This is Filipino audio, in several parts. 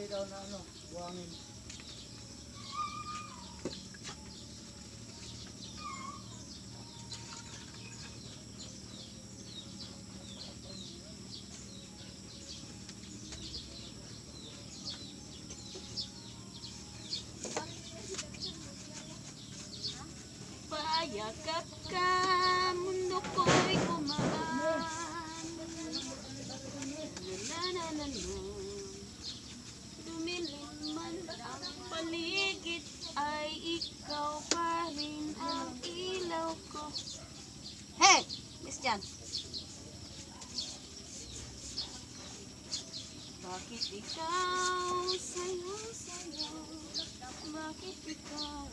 kalahati daw na ano, buhangin. Payakap ka, mundo ko'y kumaan. Na. Dumilim man ang paligid, ay ikaw pa rin ang ilaw ko. Hey! Miss Jan. Bakit ikaw sayaw-sayaw? Bakit ikaw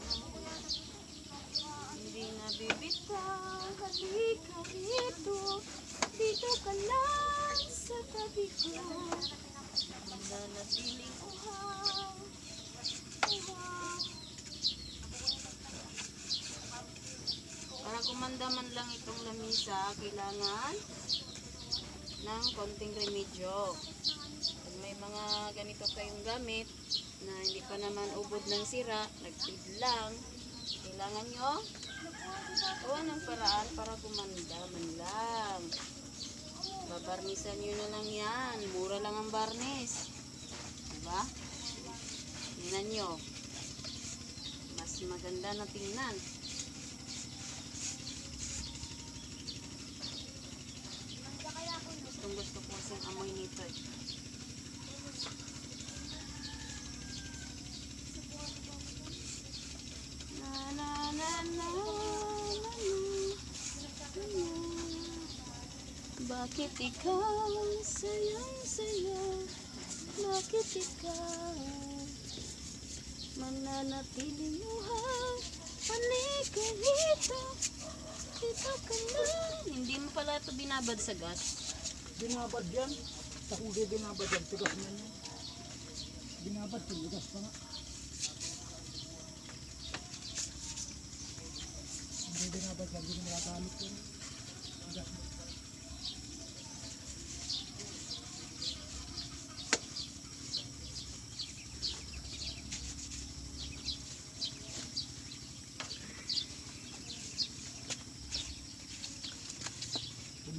hindi nabibitaw? Halika rito, dito ka lang sa tabi ko. Mananatiling uhaw. Para kumanda man lang itong lamisa, kailangan ng konting remedyo. Pag may mga ganito kayong gamit na hindi pa naman ubod ng sira, nagpid lang, kailangan nyo gawa ng paraan para kumanda man lang. Babarnisan nyo na lang yan. Mura lang ang barnis. Diba? Tingnan nyo. Mas maganda na tingnan. Gustong gusto ko kasing amoy nito eh. Bakit ikaw sayang-sayaw? Bakit ikaw mananatiling uhaw? Halika rito, dito ka lang. Hindi mo pala ito binabad sa gas. Binabad yan. Takong di binabad yan. Tigas na yan. Binabad, tigas pa nga. Hindi binabad yan. Hindi nalagamit yan. Tigas na.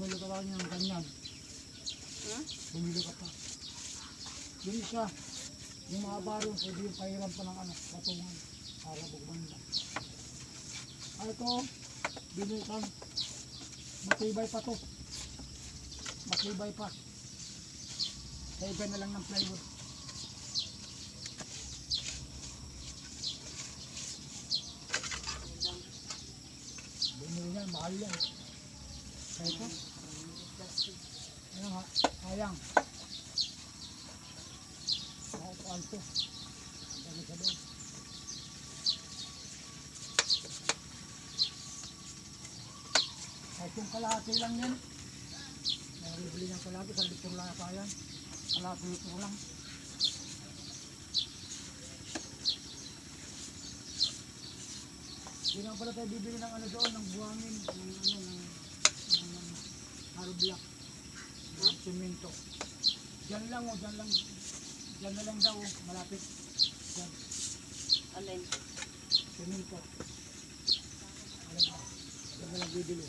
Bumili ka lang yung ganyan. Huh? Bumili ka pa. Yung isa, yung mga barong, pwede yung pahiram pa ng ano, patungan. Para bukban lang. Ito, binili ka. Matibay pa to. Matibay pa. Sa iba na lang ng plywood. Bumili yan, mahal yan. Ito? Ano nga? Sayang. Alto. Dami sa doon. Kahit yung kalahati lang yan. Nabibili niyang kalahati. Sa litro lang pa yan. Kalahati litro lang. Hindi lang pala tayo bibili ng ano doon. Ng buhangin. Ng hollow block. Ng semento. Diyan lang o. Diyan lang. Diyan na lang daw. Malapit. Diyan. Alin? Semento. Alam ba? Diyan na lang bibili.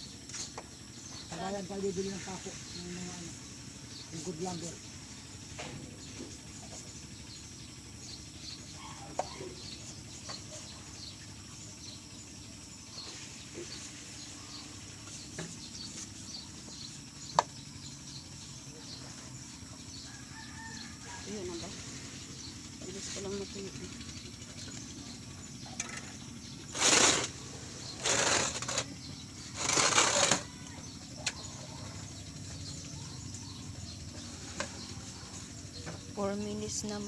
Kagayan tayo bibili ng tako. Ng mga ano. Yung good lumber. Ayun na ba? Bilis ko lang matuyo. 4 minutes na